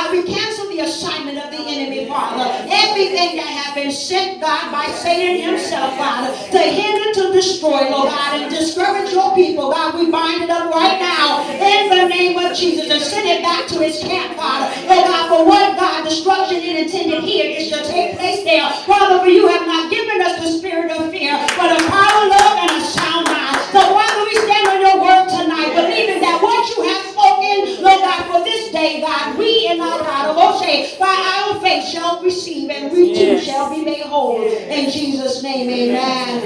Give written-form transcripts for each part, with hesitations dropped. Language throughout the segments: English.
God, we cancel the assignment of the enemy, Father. Everything that has been sent, God, by Satan himself, Father, to hinder, to destroy, Lord God, and discourage your people, God, we bind it up right now in the name of Jesus and send it back to its camp, Father. Lord God, for what, God, destruction it intended here is to take place there. Father, for you have not given us the spirit of fear, but of power, love, and a sound mind. So Father, we stand on your word tonight, believing that what you have spoken, Lord God, for this day, God, we in our God of Oshay, by our faith shall receive, and we too shall be made whole. In Jesus' name, amen.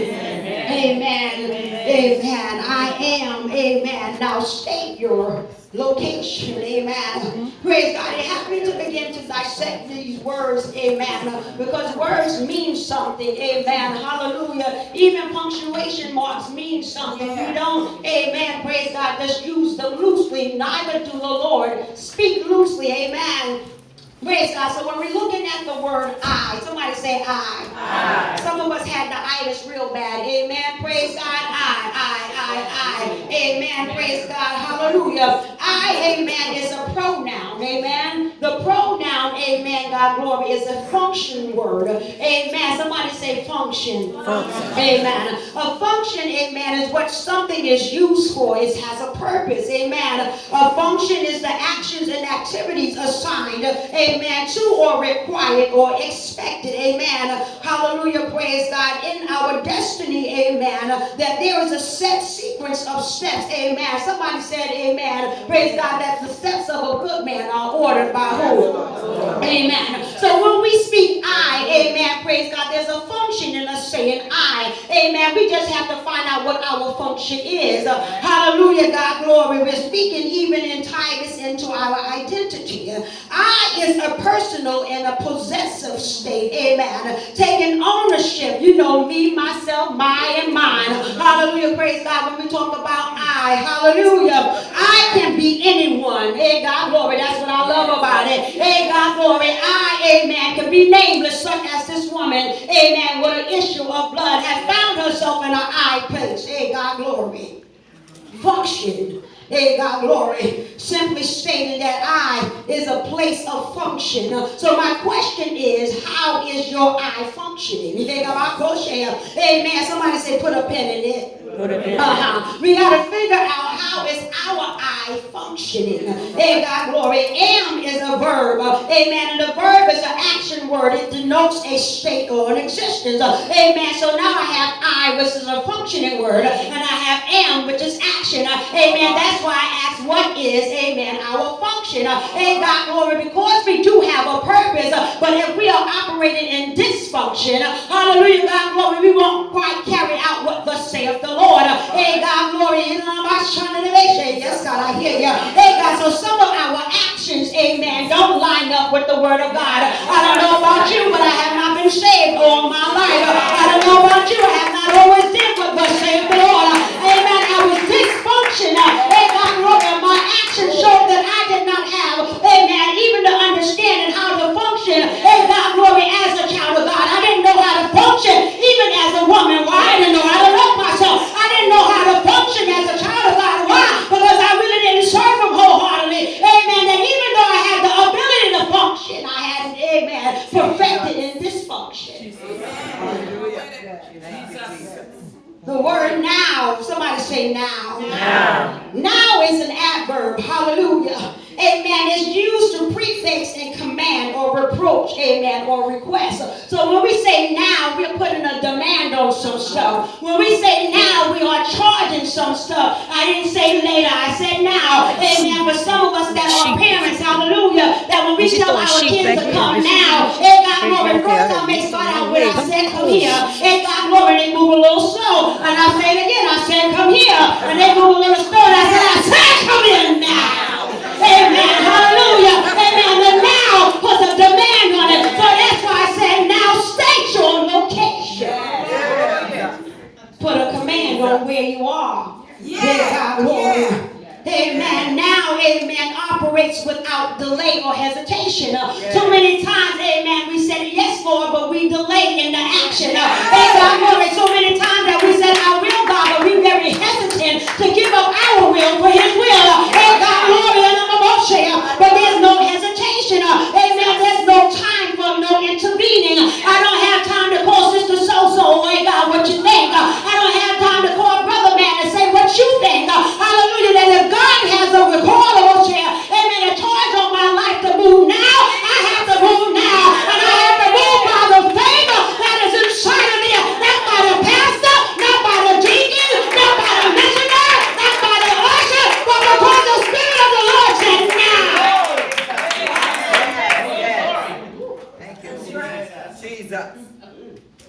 Amen. Amen. I am, amen. Now state your location, amen. Praise God. It helped me to begin to dissect these words, amen, because words mean something, amen. Hallelujah. Even punctuation marks mean something. You don't, amen, praise God, just use them loosely. Neither do the Lord. Speak loosely, amen. Praise God. So when we're looking at the word I, somebody say I. Some of us had the itis real bad. Amen. Praise God. I. Amen. Praise God. Hallelujah. I, amen, is a pronoun. Amen. The pronoun, amen, God glory, is a function word. Amen. Somebody say function. Amen. A function, amen, is what something is used for. It has a purpose. Amen. A function is the actions and activities assigned, amen, to or required or expected. Amen. Hallelujah. Praise God. In our destiny, amen, that there is a set sequence of steps. Amen. Somebody said, amen. Praise God, that the steps of a good man are ordered by who? Amen. So when we speak I, amen, praise God, there's a function in us saying I. Amen. We just have to find out what our function is. Hallelujah, God glory. We're speaking even in Titus into our identity. I is a personal and a possessive state. Amen. Taking ownership. You know, me, myself, my, and mine. Hallelujah, praise God. When we talk about I, hallelujah, I can be anyone. Hey, God glory. That's what I love about it. Hey, God glory. I, amen, can be nameless, such as this woman, amen, with an issue of blood, has found herself in an I place. Hey, God glory. Function. Hey, God glory. Simply stating that I is a place of function. So my question is, how is your I functioning? Amen. Somebody say, put a pen in it. We got to figure out how is our I functioning. Hey, God glory. Am is a verb. Amen. And the verb is an action word. It denotes a state or an existence. Amen. So now I have I, which is a functioning word, and I have am, which is action. Amen. That's why I asked, what is, amen, our function? Hey, God glory, because we do have a purpose, but if we are operating in dysfunction, hallelujah, God glory, we won't quite carry out what thus saith the Lord. Hey, God glory, yes, God, I hear you. Hey, God, so some of our actions, amen, don't line up with the word of God. I don't know about you, but I have not been saved all my life. I don't know about you, I have not always did what thus saith the Lord. Amen, I was dysfunctional. Hey, God glory, my actions showed that I did not have, amen, even the understanding how to function. Hey, God glory, as a child of God. I didn't know how to function even as a woman. Why? I didn't know how to love myself. I didn't know how to function as a child of God. Why? Because I really didn't serve him wholeheartedly. Amen. And even though I had the ability to function, I hadn't, amen, perfected in dysfunction. The word now, somebody say now. Now is an adverb. Hallelujah. Amen. It's used to prefix and command or reproach, amen, or request. So when we say now, we're putting a demand on some stuff. When we say now, we are charging some stuff. I didn't say later, I said now. Amen. For some of us that are parents, hallelujah, that when we tell our kids to come now, hey, God glory, first I may start out with, I said come here. Hey, God glory, they move a little slow. And I say it again, I said come here. And they move a little slow. And I said come in now. Amen. Hallelujah. Amen. The now puts a demand on it. So that's why I said now state your location. Put a command on where you are. God glory. Amen. Now, amen, operates without delay or hesitation. So many times, amen, we said yes, Lord, but we delay in the action. God glory. So many times that we said I will, God, but we very hesitant to give up our will for his will. God glory. But there's no hesitation.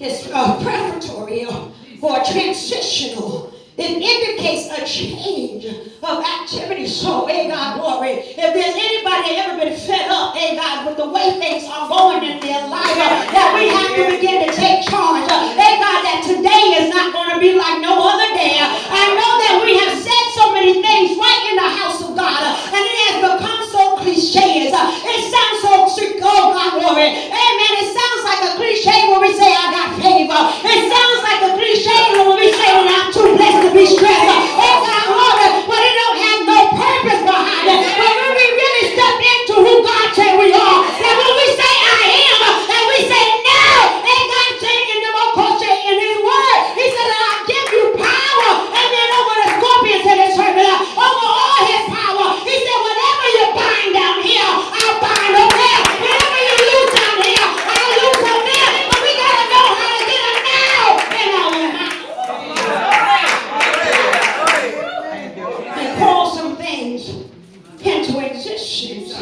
is preparatory or transitional. It indicates a change of activity. So, hey God, glory. If there's anybody ever been fed up, hey God, with the way things are going in their life, that we have to begin to take charge. Hey God, that today is not going to be like no other day. I know that we have said so many things right in the house of God, and it has become so cliche. It sounds so, oh God, glory. Amen. It sounds like a cliche when we say I got favor. It sounds like a cliche when we say that I'm too blessed to be stressed. Oh God, glory. But it don't have no purpose behind it. But when we really step into who God said we are, and when we say I am, and we say no, and God said in his word, he said that I give you power, and then over the scorpions and the serpent, over all his power. He said whatever you bind down here, I'll bind over there. Whatever you loose down here, I'll loose over there. But we gotta know how to get it now in our mouth. And call some things into existence.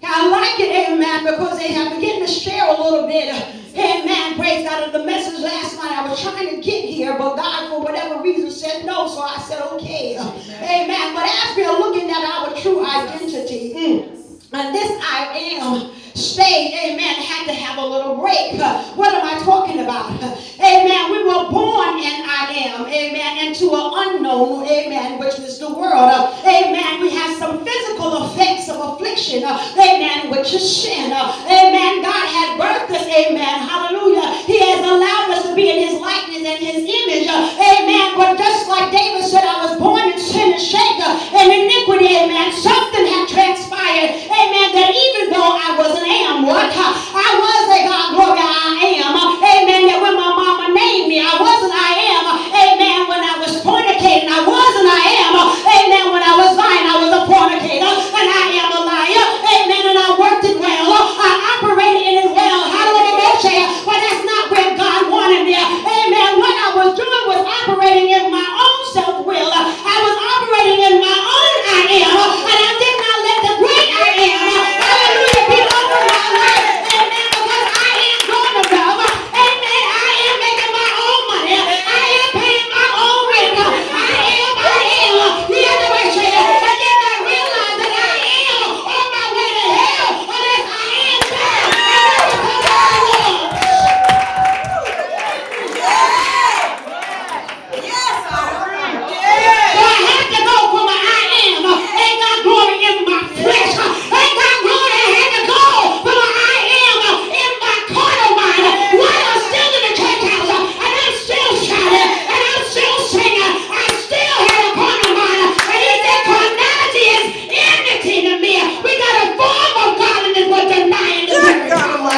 I like it, amen, because they have begun to share a little bit, amen, praise God, of the message last night. I was trying to get here, but God, for whatever reason, said no, so I said, okay, amen. But as we are looking at our true identity, and this I am stage, amen, had to have a little break. What am I talking about? Amen. We were born in I am, amen, into an unknown, amen, which is the world. Amen. We have some physical effects of affliction, amen, which is sin. Amen. God had birthed us, amen, hallelujah. He has allowed us to be in his likeness and his image, amen. But just like David said, I was born in sin and shame and iniquity, amen. Something had transpired, amen, that even though I was an am, what? I was a God, glory, I am, amen, that when my mama named me, I wasn't I am, amen, when I was fornicating, I wasn't I am, amen, when I was lying, I was a fornicator, and I am a liar, amen, and I worked it well, I operated in it well, hallelujah, but that's not where God wanted me, amen. What I was doing was operating in my own self-will, I was operating in my own I am, and I did not let the great I am, hallelujah, be over my life, amen, because I am going above, amen, I am making my own money, I am paying my own rent, I am, the other way, and then I realized that I am on my way to hell, unless I am there, and that's because I was. So I had to go from an I am, ain't got glory in my flesh, ain't got glory, I had to go from an I am in my carnal mind, while I'm still in the church house, and I'm still shouting, and I'm still singing, I still had a carnal mind, and he said carnality is enmity to me. We got a form of godliness, but denying the very power.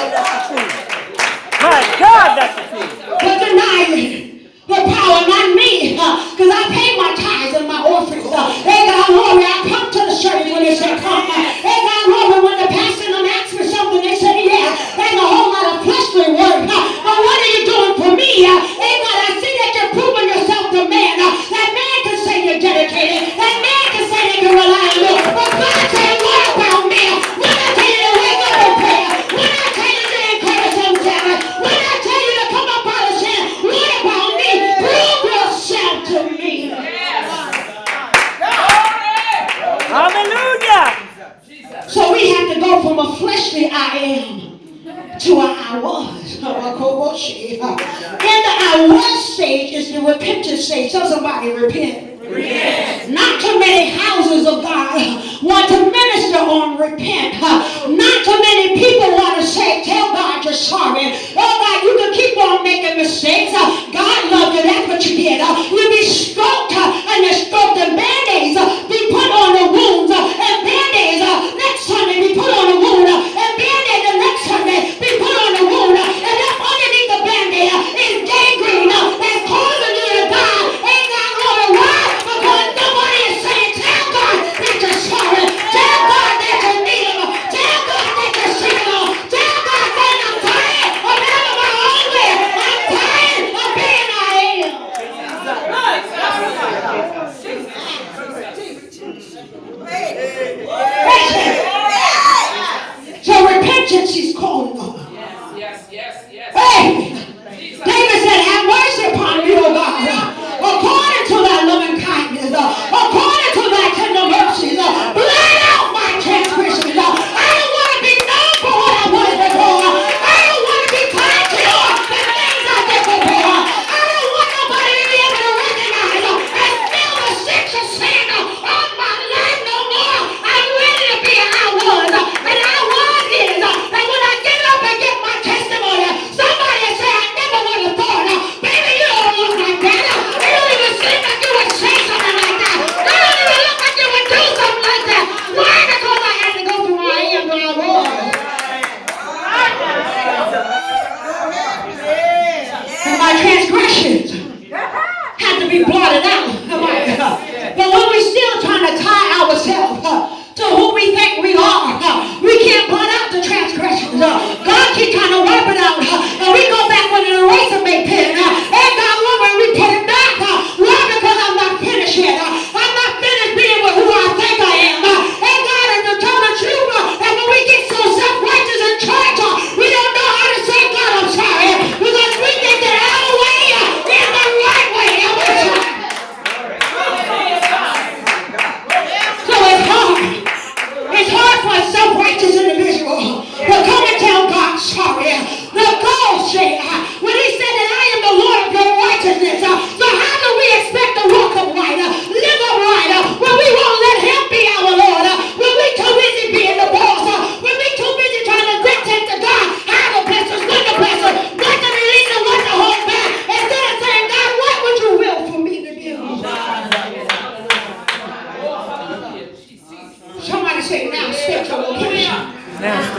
My God, that's the truth. But denying the power, not me, because I pay my tithes and my offerings. Hey God, glory, I come to the church when they say come. Hey God, glory, when the pastor and them ask for something, they say yeah. There's a whole lot of fleshly work. But what are you doing for me? Hey God, I see that you're proving yourself to man. That man can say you're dedicated. That man can say they can rely on you. But God said, what about me? When I tell you to wake up and pray, when I tell you to encourage themselves, when I tell you to come up out of sin, what about me? Prove yourself to me. Hallelujah. So we have to go from a fleshly I am to a I was. In the I was stage is the repentance stage. So somebody repent. Not too many houses of God want to minister on repent. Not too many people want to say, tell God you're sorry. Oh God, you can keep on making mistakes. God loves you. That's what you get. You be stroked and you're stroked, and band-aids be put on the wounds, and band-aids next Sunday be put on the wound, and band-aids the next Sunday be put on the wound, and up underneath the band-aid is gangrene that's causing you to die. Ain't God glory? Why? Because nobody is saying, tell God that you're sorry. Tell God that you need him. Tell God that you're single. Tell God that I'm tired of having my own way. I'm tired of being I am. So repentance is calling on. Yes. Hey!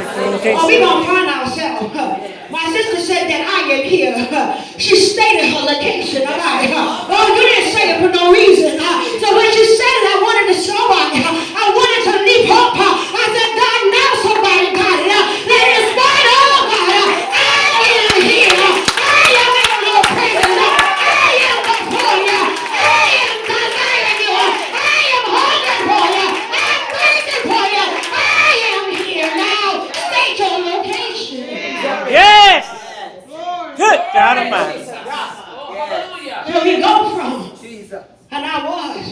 Oh, we're going to find ourselves. My sister said that I am here. She stated her location. All right. Oh, you didn't say it for no reason. So when she said it, I wanted to show her. I wanted to leave hope. I said, God, now somebody got it. That in spite of God, I am here. I am in your presence. I am before you. I am desiring you. I am hungry for you. I'm waiting for you. I am here now. State your location. Yes. Good God Almighty. Where we go from. And I was.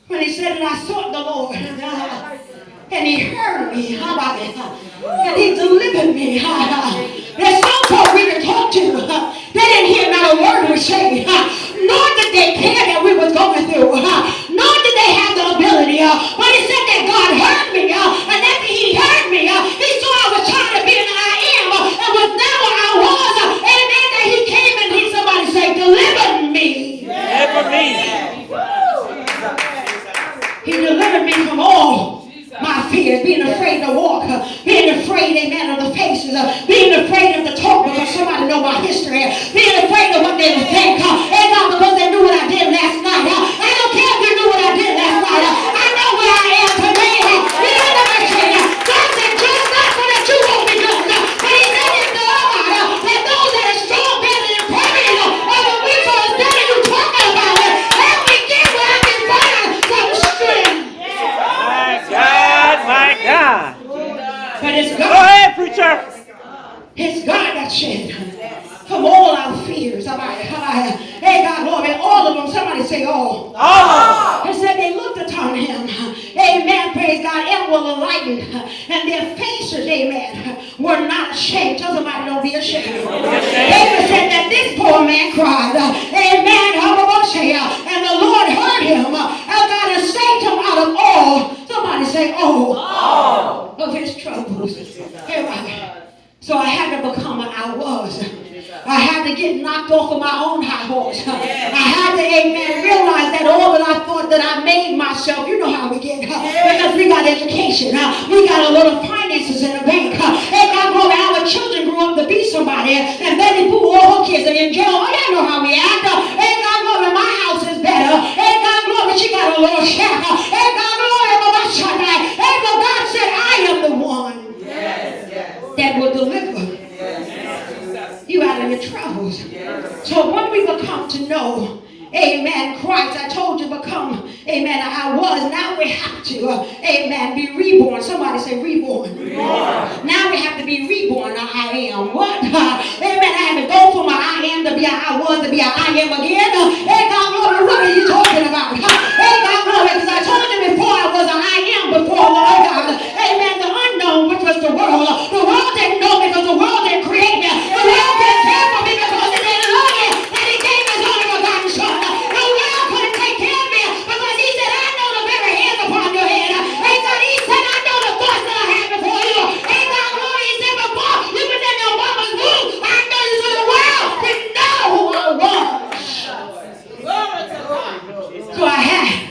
When he said that I sought the Lord. And he heard me. And he delivered me. There's some folk we can talk to. They didn't hear not a word we say. Nor did they care that we was going through. Nor did they have the ability. But he said that God heard me. And after he heard me, he saw I was trying to be an I am. And was now I was. Amen. That he came and he, somebody say, delivered me. Deliver me. He delivered me from all my fears, being afraid to walk, being afraid, amen, of the faces, being afraid of the talk because somebody know my history, being afraid of what they would think, and not because they knew what I did last night. I don't care if you knew what I did last night. I know where I am today. You know what I'm saying? God said, just not so that you won't be good, but he said in the Lord that those that are strong, better and permanent, are the weak for us that you talking about it. Help me get where I can find some strength. My God. But it's Go God. ahead, preacher. It's God that shed from all our fears. Hey, God, Lord, and all of them. Somebody say all. All. It said they looked upon him. Amen. Praise God. And were enlightened. And their faces, amen, were not ashamed. Tell somebody don't be ashamed. David said that this poor man cried. Amen. And the Lord heard him. And God has saved him out of all. Somebody say all of his troubles. Amen. So I had to become what I was. I had to get knocked off of my own high horse. I had to, amen, realize that all that I thought that I made myself, you know how we get, because we got education, we got a little finances in the bank, and God, glory, our children grew up to be somebody, and Betty Boo, all her kids are in jail. I don't know how we act. And God, glory, my house is better. And God, glory, she got a little shack. And God, glory, and God said, I am the one that will deliver you out of your troubles. So when we become to know, amen, Christ, I told you become, amen, I was. Now we have to, amen, be reborn. Somebody say reborn. Now we have to be reborn. I am. What? Amen. I had to go from a I am to be a I was to be a I am again. Hey, God, glory, what are you talking about? Hey, God, glory, because I told you before I was a I am before, Lord God. Amen. The unknown, which was the world. The world didn't know me because the world didn't create me. The world didn't care for me because it didn't love me. And he gave his only begotten son. The world couldn't take care of me because he said, I know the very hairs upon your head. Hey, God, he said, I know the thoughts that I have before you. Hey, God, glory, he said, before you was in your mama's womb, I know you, so the world didn't know who I was. So I had.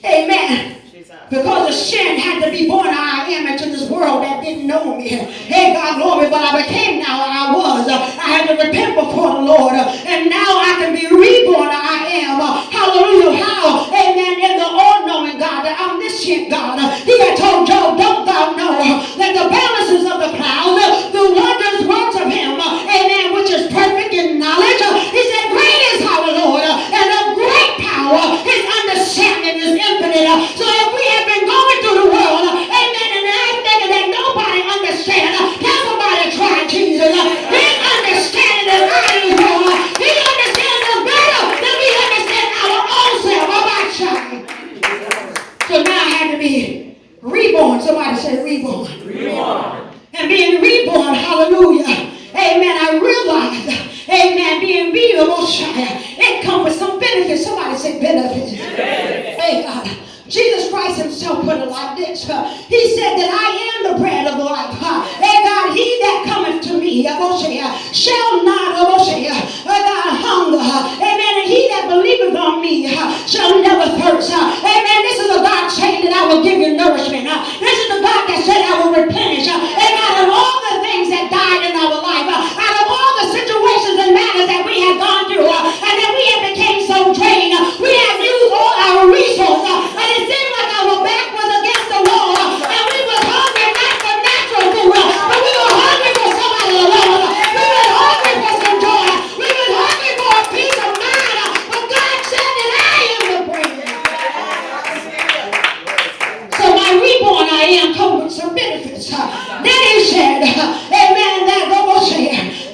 Amen. Because of sin had to be born, I am into this world that didn't know me. Hey, God, glory, but I became now I was. I had to repent before the Lord. And now I can be reborn, I am. Hallelujah. How? Amen. In the all-knowing God, that omniscient God. He had told Job, don't thou know that the balances of the clouds, the wondrous works of him, amen, which is perfect in knowledge. He said, great is our Lord, and of great power, his understanding is infinite. So if we have been going through the world, amen, and I think that nobody understands, tell somebody try Jesus. He understands us out of the world. He understands us better than we understand our own self. So now I had to be reborn. Somebody say reborn. Reborn. And being reborn, hallelujah. Amen. I realized, amen, being reborn, it comes with some benefits. Somebody say benefits. Hey, God. Jesus Christ himself put it like this. He said that I am the bread of life. And God, he that cometh to me shall not hunger. Amen. And he that believeth on me shall never thirst. Amen. This is a God saying that I will give you nourishment. This is the God that said I will replenish. Then he said, amen,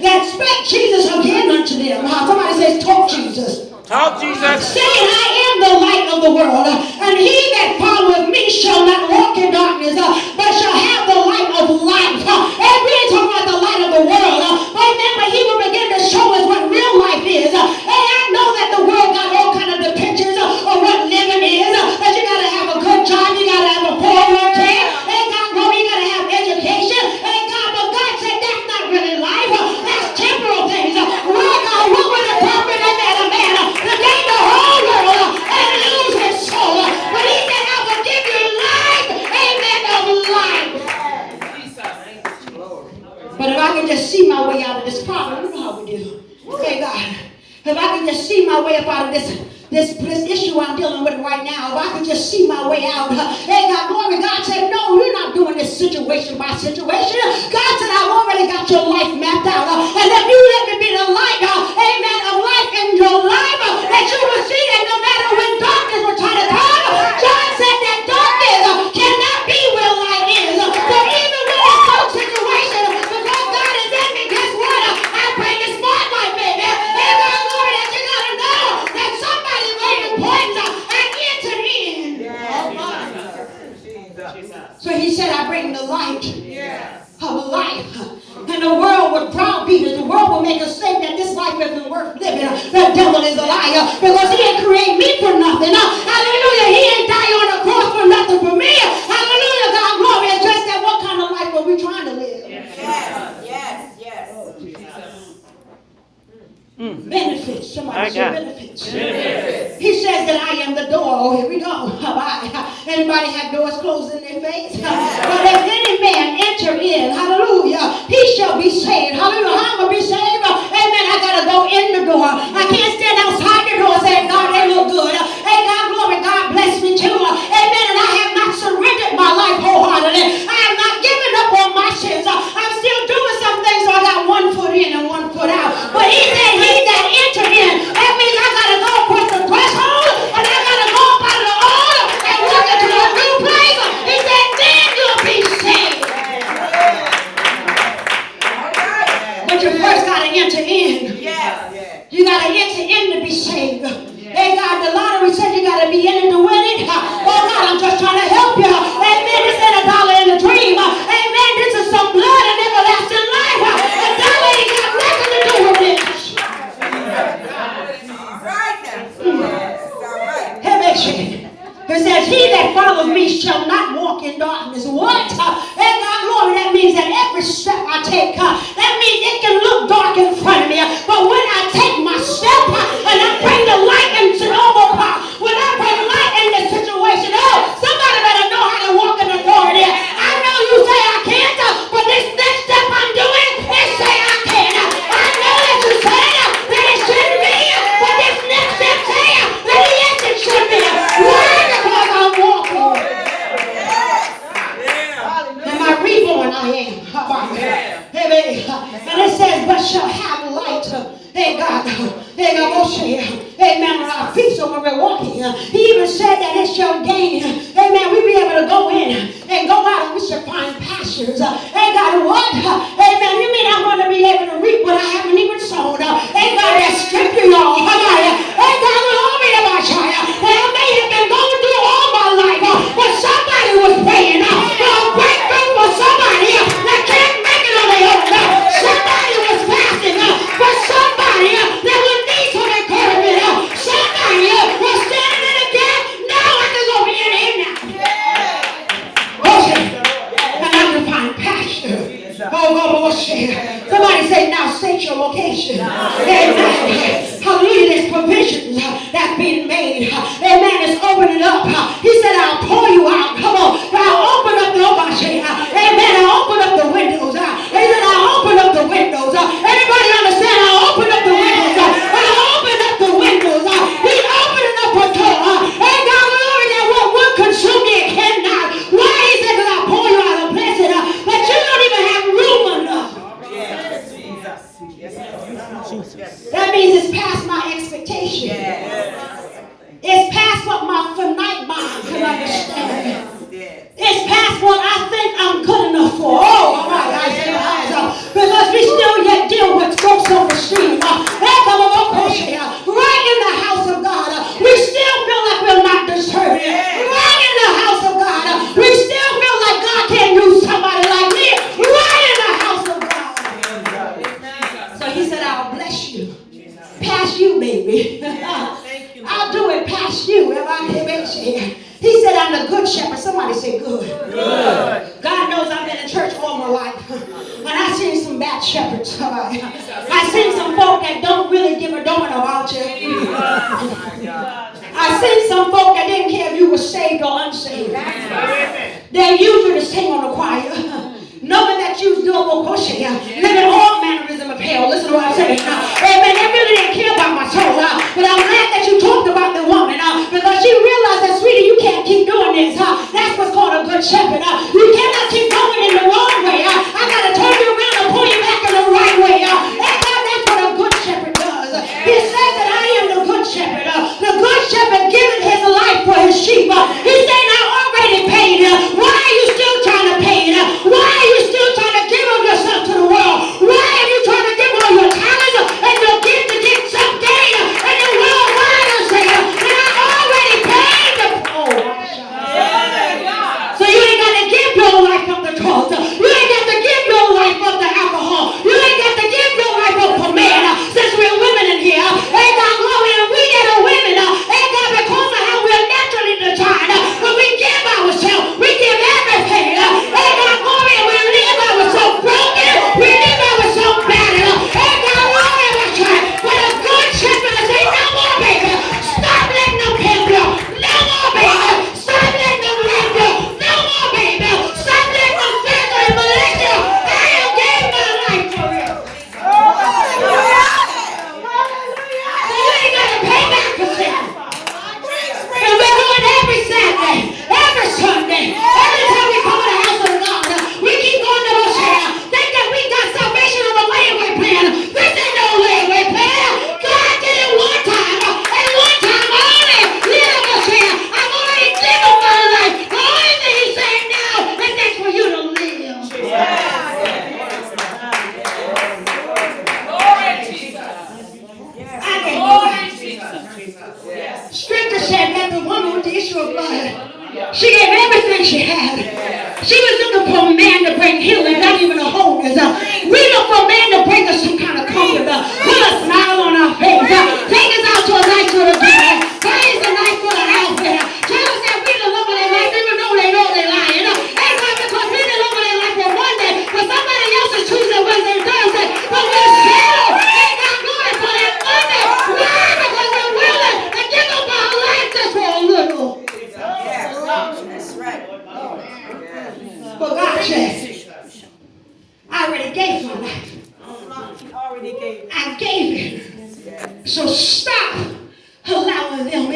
that spake Jesus again unto them. Somebody says, talk Jesus. Talk, Jesus. Saying, I am the light of the world, and he that followeth me shall not walk in darkness, but shall have the light of life. And we ain't talking about the light of the world, but remember, he will begin to show us what real life is. And I know that the world got all kind of depictions of what living is, that you got to have a good job, you got to have a 401k, and God, well, you got to have education, and God, but God said that's not really life, that's temporal things. Well, God, what would it profit a man to gain the whole world and lose his soul? But he said, I will give you life, amen, of life. But if I can just see my way out of this problem, you know how we do. Hey, God, if I can just see my way up out of this issue I'm dealing with right now, if I can just see my way out. Hey, God, glory. God said, no, you're not doing this situation by situation. God said, I've already got your life mapped out. And if you let me be the light, amen, of life in your life, that you will see that no matter when darkness will try to come, John said that darkness cannot be where light is. So even when it's no situation, because God is in me, guess what? I bring the spotlight, baby. And God, glory, that you got to know that somebody points and entered in. So he said, I bring the light of life. And the world would browbeat us. The world will make us think that this life isn't worth living. The devil is a liar because he didn't create me for nothing. Hallelujah. He didn't die on the cross for nothing for me. Hallelujah. God, glory. It's just that what kind of life are we trying to live? Yes. Benefits. Somebody say benefits. He says that I am the door. Oh, here we go. Anybody have doors closed in their face? But if any man enter in, hallelujah, he shall be saved. Hallelujah. How am I going to be saved? Amen. I got to go in the door. I can't stand outside the door saying, God, they look good. Hey, God, glory. God bless me too. Amen. And I have not surrendered my life wholeheartedly. I have not given up on my sins. I'm still doing some things, so I got one foot in and one foot out. But he said, he that enter in, that means I got to go across the threshold, and I got to go up out of the old and walk into a new place. He said, then you'll be saved. But you first got to enter in. You got to enter in to be saved. Hey, God, the lottery said you got to be in it to win it. Oh, God, I'm just trying to help you. Amen. This ain't a dollar in a dream. Amen. This is some blood and everlasting life. A dollar ain't got nothing to do with this. It says, he that follows me shall not walk in darkness. What? And God, glory, that means that every step I take, that means it can look dark in front of me. But when I take my step and I bring the light into when I bring light in the situation, somebody better know how to walk in authority. I know you say I can't, but this next step I'm doing, it say I can. I know that you say that it shouldn't be, but this next step say that yes, it should be. Why? Because I'm walking. Am I reborn? I am. Amen. And it says, but shall have light. Hey God, hey God, amen, on our feet, so when we're walking, he even said that it shall gain, amen, we be able to go in and go out and we shall find pastures. Hey God, what? Amen, you mean I'm going to be able to reap what I haven't even sown? Hey God, that scripture, y'all. Hey God, glory to my child. And I may have been going through all my life, but somebody was praying for a breakthrough for somebody that can't make it on their own. Somebody was fasting for somebody that would need some encouragement. Somebody was standing in the gap. Now I can go in here now. Okay. And I can find pasture. Somebody say, now state your location. Amen. Hallelujah. There's provisions that's being made. Amen. It's opening up. He said, I'll pour you out. Come on. I'll open up the amen. I'll open up the windows. He said, I'll open up the windows. Anybody understand? I'll open up the windows. I'll open up the windows. He's opening up a door. And God, glory, that what would consume me, it cannot. Why? He said, because I'll pour you out a blessing. But you don't even have room enough. That means it's past my expectation. It's past what my finite mind can understand. shepherd. I seen some folk that don't really give a darn about you. I seen some folk that didn't care if you were saved or unsaved. They use you to sing on the choir, knowing that you double pushing, living all mannerism of hell. Listen to what I'm saying. Amen. They really didn't care about my soul. But I'm glad that you talked about the woman because she realized that, sweetie, you can't keep doing this. That's what's called a good shepherd. You cannot keep going in the wrong way. I got to turn you around and pull you back in the right way. And God, that's what a good shepherd does. He says that I am the good shepherd. The good shepherd giving his life for his sheep. He's saying, I already paid. Why are you still trying to pay? Why are you still trying to give of yourself to the world? Why are you trying to give all your talents and your gift to get some gain? And the world, why does say, and I already paid the So you ain't got to give your life up to drugs. You ain't got to give your life up to alcohol. You ain't got to give your life up for men. Since we're women in here, ain't God glory, and we that are women, ain't God, because of how we're naturally designed, when we give ourselves, we give everything. Ain't God glory, and we live ourselves broken, we live ourselves battered. Ain't God glory, that's right. But a good shepherd is saying, no more, baby. Stop letting them help you. No more, baby. Stop letting them leave you. No more, baby. Stop letting them physically molest you. I have gave my life for you. So you ain't got to pay back for sin. And we're doing every Saturday, every Sunday, every time we come to the house of God. We keep going to those here. Think that we got salvation on the layaway plan. This ain't no layaway plan. God did it one time, and one time only. Little us here. I've already given my life. The only thing he's saying now is that's for you to live. Scripture said that the woman with the issue of blood, she gave everything she had. She was looking for a man to bring healing, not even a wholeness. We look for a man to bring us some kind of comfort, put a smile on our face, take us out to a nice little dinner, buy us a nice little outfit, tell us that we the love of their life, even though they know they're lying. And not because we the love of their life for one day, but somebody else is Tuesday, Wednesday, Thursday, but we're settled. Ain't got glory for that Monday. Why? Because we're willing to give up our life just for a little. That's right. But God says, I already gave my life. I gave it. So stop allowing them,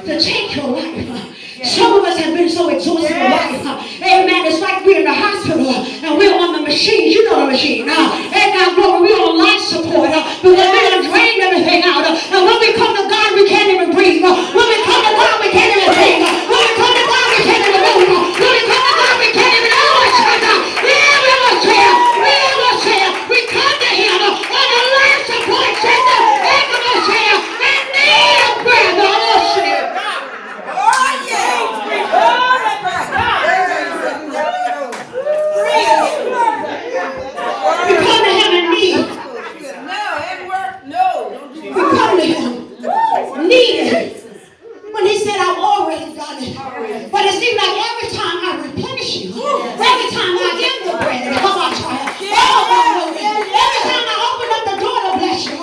to take your life. Some of us have been so exhausted in life. Amen. It's like we're in the hospital and we're on the machine. You know the machine. And God, glory, we're on life support because we done drained everything out. And when we come to God, we can't even breathe. When we come to God, we can't even think. When we come to God, we can't even move. When we come to God, we can't even we come to Him on a life support system. And need a breath. We come to Him in need. We come to Him needed. When He said, I've already done it. But it seems like every time I replenish you, every time I give the bread, come on, child. Every time I open up the door to bless you,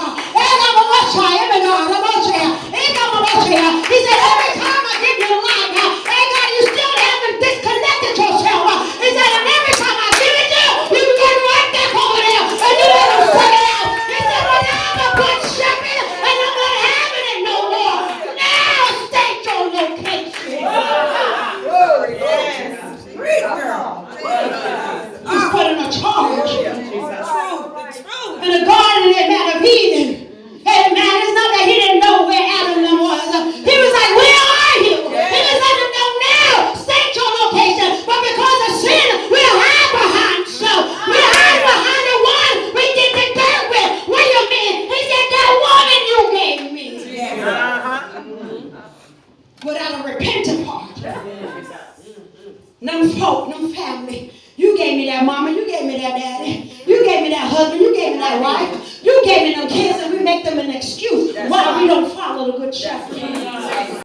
He said, every time I give you life, hey God, you still haven't disconnected yourself. He said, and every time I give it to you, you get right back over there and you let him suck it out. He said, well, now I'm a good shepherd and I'm not having it no more. Now state your location. He's putting a charge. And the garden of Eden. Amen. It's not that He didn't know where Adam was. He was like, where are you? He was letting them know now. State your location. But because of sin, we're hide behind stuff. We're hiding behind the one we did the dirt with. What do you mean? He said, that woman you gave me. Without a repentant heart. Them folk, them family. You gave me that mama. You gave me that daddy. You gave me that husband. You gave me that wife. You gave me them kids, and we make them an excuse why we don't follow the good shepherd.